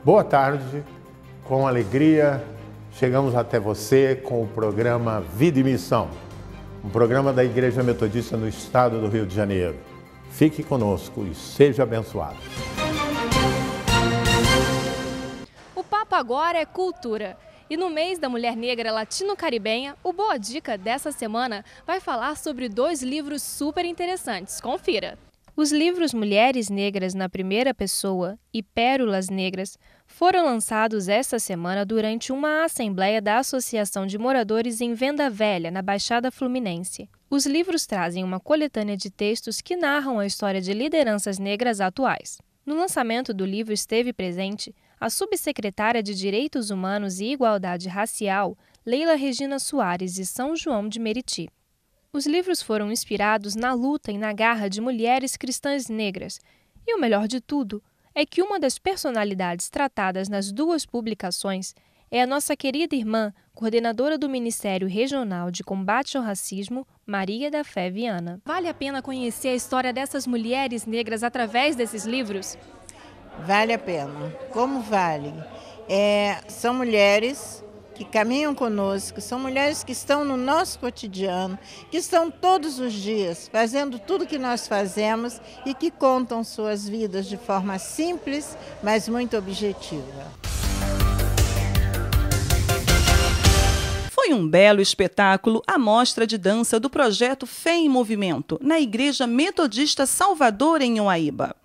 Boa tarde, com alegria chegamos até você com o programa Vida e Missão, um programa da Igreja Metodista no estado do Rio de Janeiro. Fique conosco e seja abençoado. O papo agora é cultura. E no mês da Mulher Negra Latino-Caribenha, o Boa Dica dessa semana vai falar sobre 2 livros super interessantes. Confira! Os livros Mulheres Negras na Primeira Pessoa e Pérolas Negras foram lançados esta semana durante uma assembleia da Associação de Moradores em Venda Velha, na Baixada Fluminense. Os livros trazem uma coletânea de textos que narram a história de lideranças negras atuais. No lançamento do livro esteve presente a subsecretária de Direitos Humanos e Igualdade Racial, Leila Regina Soares, de São João de Meriti. Os livros foram inspirados na luta e na garra de mulheres cristãs negras. E o melhor de tudo é que uma das personalidades tratadas nas 2 publicações é a nossa querida irmã, coordenadora do Ministério Regional de Combate ao Racismo, Maria da Fé Viana. Vale a pena conhecer a história dessas mulheres negras através desses livros? Vale a pena. Como vale? São mulheres que caminham conosco, são mulheres que estão no nosso cotidiano, que estão todos os dias fazendo tudo que nós fazemos e que contam suas vidas de forma simples, mas muito objetiva. Foi um belo espetáculo a mostra de dança do projeto Fé em Movimento, na Igreja Metodista Salvador, em Uaíba.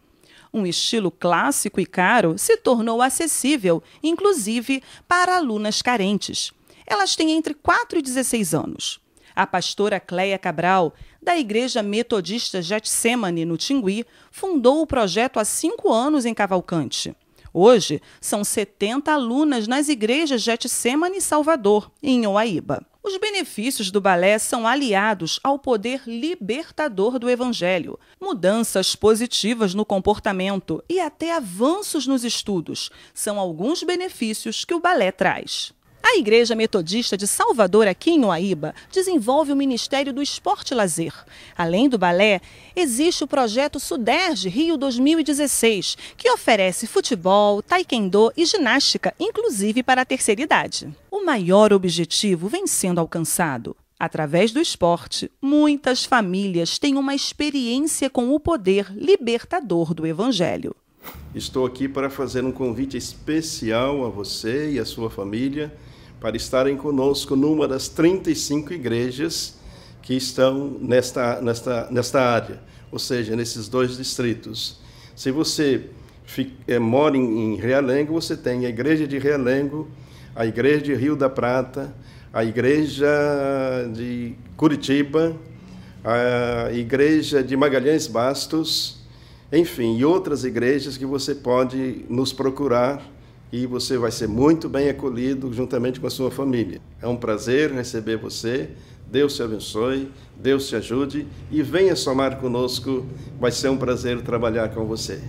Um estilo clássico e caro se tornou acessível, inclusive para alunas carentes. Elas têm entre 4 e 16 anos. A pastora Cleia Cabral, da Igreja Metodista Getsemane, no Tingui, fundou o projeto há 5 anos em Cavalcante. Hoje, são 70 alunas nas igrejas Getsemane e Salvador, em Uaíba. Os benefícios do balé são aliados ao poder libertador do Evangelho, mudanças positivas no comportamento e até avanços nos estudos. São alguns benefícios que o balé traz. A Igreja Metodista de Salvador, aqui em Uaíba, desenvolve o Ministério do Esporte e Lazer. Além do balé, existe o projeto Suderge Rio 2016, que oferece futebol, taekwondo e ginástica, inclusive para a terceira idade. O maior objetivo vem sendo alcançado. Através do esporte, muitas famílias têm uma experiência com o poder libertador do Evangelho. Estou aqui para fazer um convite especial a você e a sua família para estarem conosco numa das 35 igrejas que estão nesta área, ou seja, nesses 2 distritos. Se você mora em Realengo, você tem a igreja de Realengo, a igreja de Rio da Prata, a igreja de Curitiba, a igreja de Magalhães Bastos, enfim, e outras igrejas que você pode nos procurar e você vai ser muito bem acolhido juntamente com a sua família. É um prazer receber você, Deus te abençoe, Deus te ajude e venha somar conosco, vai ser um prazer trabalhar com você.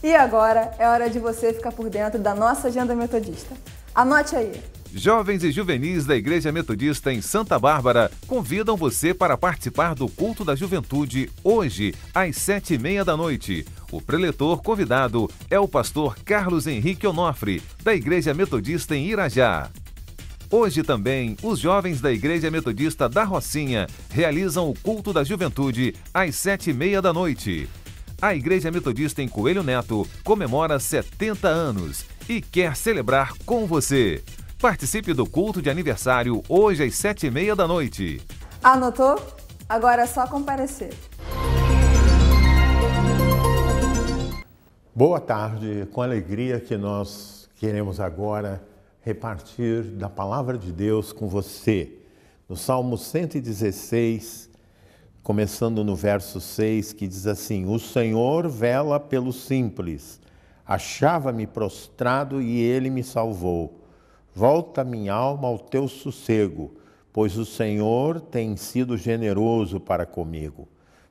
E agora é hora de você ficar por dentro da nossa agenda metodista. Anote aí! Jovens e juvenis da Igreja Metodista em Santa Bárbara convidam você para participar do Culto da Juventude hoje, às 7h30 da noite. O preletor convidado é o pastor Carlos Henrique Onofre, da Igreja Metodista em Irajá. Hoje também, os jovens da Igreja Metodista da Rocinha realizam o Culto da Juventude às 7h30 da noite. A Igreja Metodista em Coelho Neto comemora 70 anos e quer celebrar com você. Participe do culto de aniversário hoje às 7h30 da noite. Anotou? Agora é só comparecer. Boa tarde, com alegria que nós queremos agora repartir da Palavra de Deus com você. No Salmo 116, começando no verso 6, que diz assim: O Senhor vela pelo simples, achava-me prostrado e Ele me salvou. Volta minha alma ao teu sossego, pois o Senhor tem sido generoso para comigo.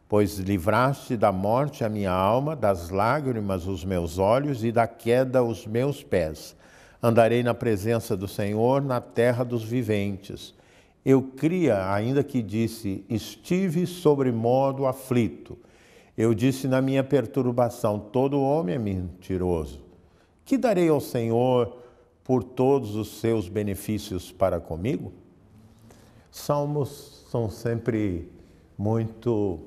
Pois livraste da morte a minha alma, das lágrimas os meus olhos e da queda os meus pés. Andarei na presença do Senhor na terra dos viventes. Eu cria, ainda que disse, estive sobremodo aflito. Eu disse na minha perturbação, todo homem é mentiroso. Que darei ao Senhor por todos os seus benefícios para comigo? Salmos são sempre muito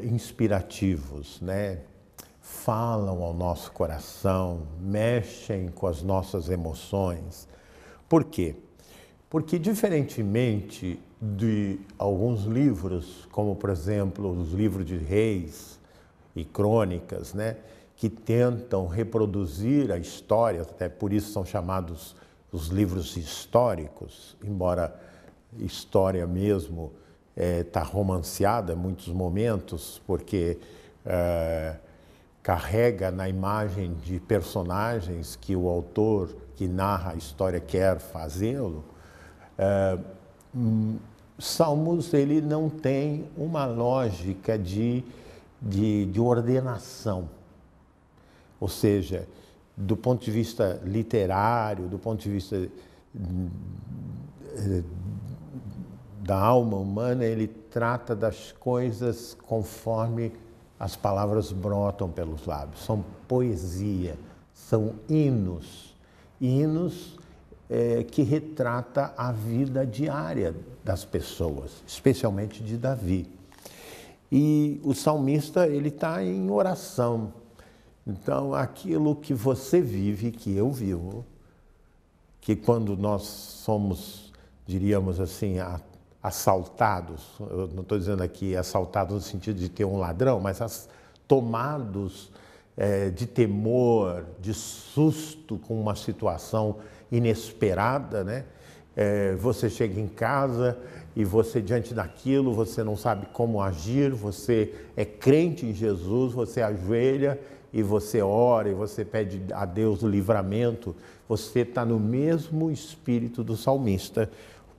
inspirativos, né? Falam ao nosso coração, mexem com as nossas emoções. Por quê? Porque, diferentemente de alguns livros, como, por exemplo, os livros de Reis e Crônicas, né, que tentam reproduzir a história, até por isso são chamados os livros históricos, embora história mesmo está romanceada em muitos momentos, porque carrega na imagem de personagens que o autor que narra a história quer fazê-lo. Salmos, ele não tem uma lógica de ordenação, ou seja, do ponto de vista literário, do ponto de vista da alma humana, ele trata das coisas conforme as palavras brotam pelos lábios. São poesia, são hinos, que retrata a vida diária das pessoas, especialmente de Davi. E o salmista, ele está em oração. Então, aquilo que você vive, que eu vivo, que quando nós somos, diríamos assim, assaltados, eu não estou dizendo aqui assaltados no sentido de ter um ladrão, mas tomados de temor, de susto com uma situação inesperada, né? Você chega em casa e você, diante daquilo, você não sabe como agir, você é crente em Jesus, você ajoelha e você ora e você pede a Deus o livramento, você está no mesmo espírito do salmista,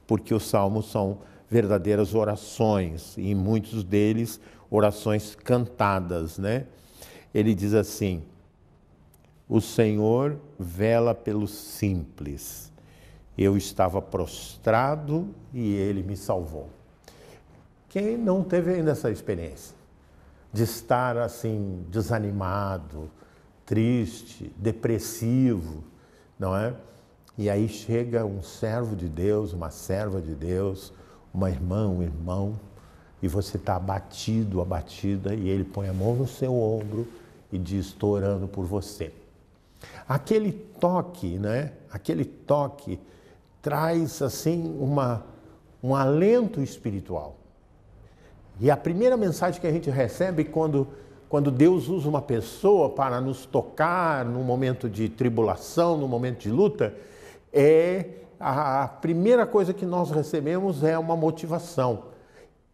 porque os salmos são verdadeiras orações, e muitos deles orações cantadas, né? Ele diz assim: o Senhor vela pelos simples. Eu estava prostrado e Ele me salvou. Quem não teve ainda essa experiência de estar assim, desanimado, triste, depressivo, não é? E aí chega um servo de Deus, uma serva de Deus, uma irmã, um irmão, e você está abatido, abatida, e ele põe a mão no seu ombro e diz: estou orando por você. Aquele toque, né? Aquele toque traz assim um alento espiritual. E a primeira mensagem que a gente recebe quando Deus usa uma pessoa para nos tocar num momento de tribulação, num momento de luta, a primeira coisa que nós recebemos é uma motivação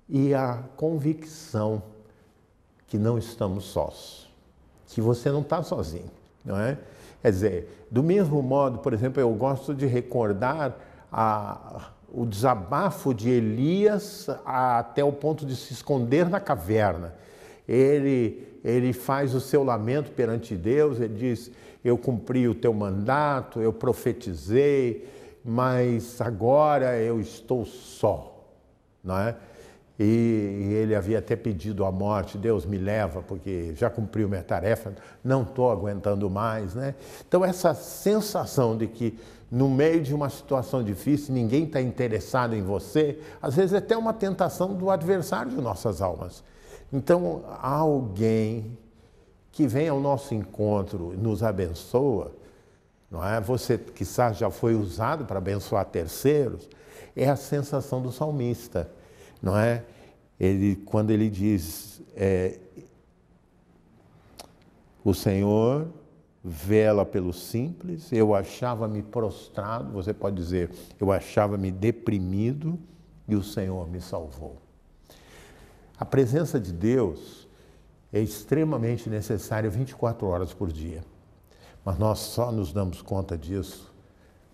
e a convicção que não estamos sós, que você não está sozinho, não é? Quer dizer, do mesmo modo, por exemplo, eu gosto de recordar o desabafo de Elias até o ponto de se esconder na caverna. Ele faz o seu lamento perante Deus, ele diz: eu cumpri o teu mandato, eu profetizei, mas agora eu estou só, não é? E ele havia até pedido a morte: Deus, me leva, porque já cumpriu minha tarefa, não estou aguentando mais, né? Então, essa sensação de que no meio de uma situação difícil, ninguém está interessado em você, às vezes é até uma tentação do adversário de nossas almas. Então, alguém que vem ao nosso encontro e nos abençoa, não é? Você, quizás, já foi usado para abençoar terceiros, é a sensação do salmista, não é? Quando ele diz, o Senhor vela pelos simples, eu achava-me prostrado, você pode dizer, eu achava-me deprimido e o Senhor me salvou. A presença de Deus é extremamente necessária 24 horas por dia, mas nós só nos damos conta disso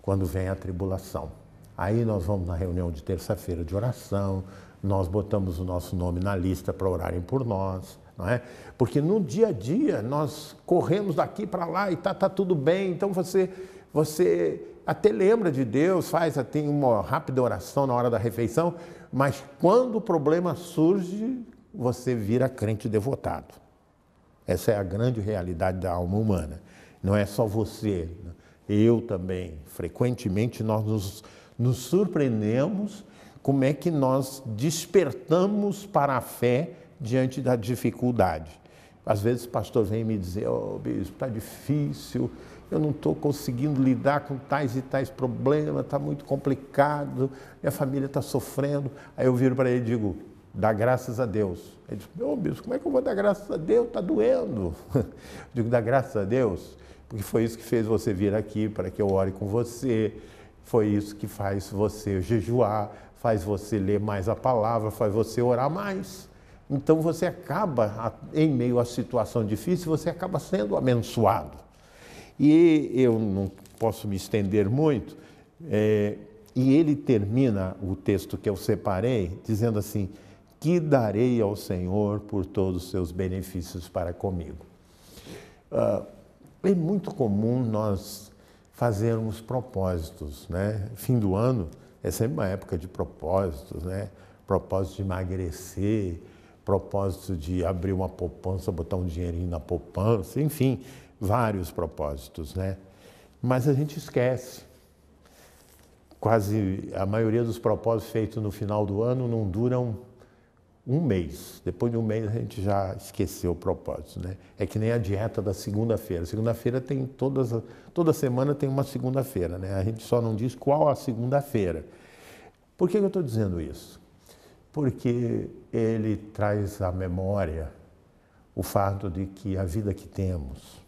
quando vem a tribulação. Aí nós vamos na reunião de terça-feira de oração, nós botamos o nosso nome na lista para orarem por nós, não é? Porque no dia a dia nós corremos daqui para lá e tá tudo bem, então você até lembra de Deus, tem uma rápida oração na hora da refeição, mas quando o problema surge, você vira crente devotado. Essa é a grande realidade da alma humana. Não é só você, eu também. Frequentemente nós nos surpreendemos como é que nós despertamos para a fé diante da dificuldade. Às vezes o pastor vem me dizer, bispo, está difícil, eu não estou conseguindo lidar com tais e tais problemas, está muito complicado, minha família está sofrendo. Aí eu viro para ele e digo, dá graças a Deus. Ele diz, bispo, como é que eu vou dar graças a Deus? Está doendo. Eu digo, dá graças a Deus, porque foi isso que fez você vir aqui, para que eu ore com você, foi isso que faz você jejuar, faz você ler mais a palavra, faz você orar mais. Então você acaba, em meio à situação difícil, você acaba sendo abençoado. E eu não posso me estender muito, e ele termina o texto que eu separei, dizendo assim, que darei ao Senhor por todos os seus benefícios para comigo. É muito comum nós fazermos propósitos, né? Fim do ano é sempre uma época de propósitos, né? Propósito de emagrecer, propósito de abrir uma poupança, botar um dinheirinho na poupança, enfim, vários propósitos, né? Mas a gente esquece. Quase a maioria dos propósitos feitos no final do ano não duram um mês. Depois de um mês a gente já esqueceu o propósito, né? É que nem a dieta da segunda-feira. Segunda-feira tem toda semana tem uma segunda-feira, né? A gente só não diz qual a segunda-feira. Por que eu estou dizendo isso? Porque ele traz à memória o fato de que a vida que temos,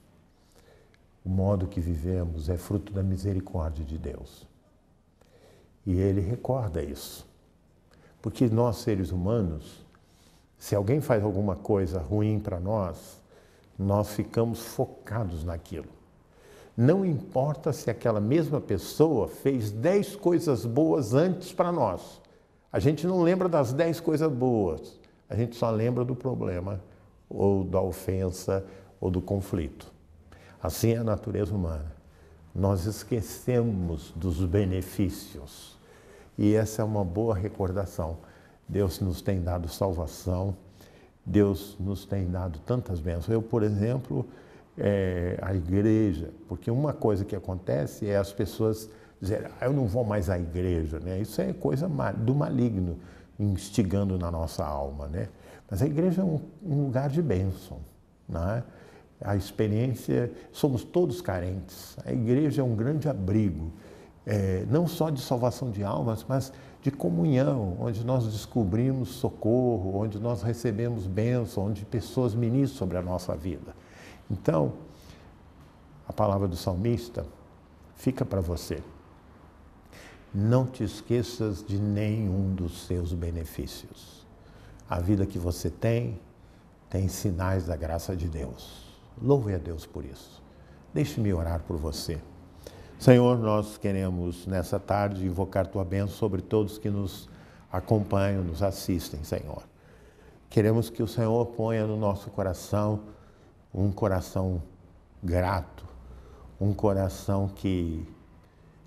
o modo que vivemos é fruto da misericórdia de Deus. E ele recorda isso. Porque nós, seres humanos, se alguém faz alguma coisa ruim para nós, nós ficamos focados naquilo. Não importa se aquela mesma pessoa fez 10 coisas boas antes para nós. A gente não lembra das 10 coisas boas, a gente só lembra do problema, ou da ofensa, ou do conflito. Assim é a natureza humana. Nós esquecemos dos benefícios. E essa é uma boa recordação. Deus nos tem dado salvação, Deus nos tem dado tantas bênçãos. Eu, por exemplo, a igreja, porque uma coisa que acontece é as pessoas dizerem, eu não vou mais à igreja, né? Isso é coisa do maligno instigando na nossa alma, né? Mas a igreja é um lugar de bênção, né? A experiência, somos todos carentes, a igreja é um grande abrigo, não só de salvação de almas, mas de comunhão, onde nós descobrimos socorro, onde nós recebemos bênção, onde pessoas ministram sobre a nossa vida. Então, a palavra do salmista fica para você. Não te esqueças de nenhum dos seus benefícios. A vida que você tem sinais da graça de Deus. Louve a Deus por isso. Deixe-me orar por você. Senhor, nós queremos nessa tarde invocar Tua bênção sobre todos que nos acompanham, nos assistem, Senhor. Queremos que o Senhor ponha no nosso coração um coração grato, um coração que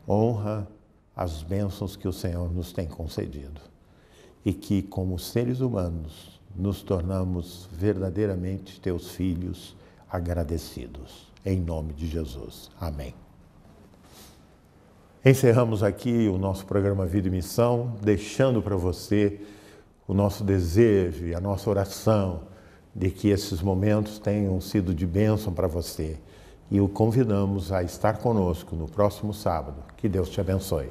honra as bênçãos que o Senhor nos tem concedido. E que, como seres humanos, nos tornamos verdadeiramente Teus filhos agradecidos. Em nome de Jesus. Amém. Encerramos aqui o nosso programa Vida e Missão, deixando para você o nosso desejo e a nossa oração de que esses momentos tenham sido de bênção para você. E o convidamos a estar conosco no próximo sábado. Que Deus te abençoe.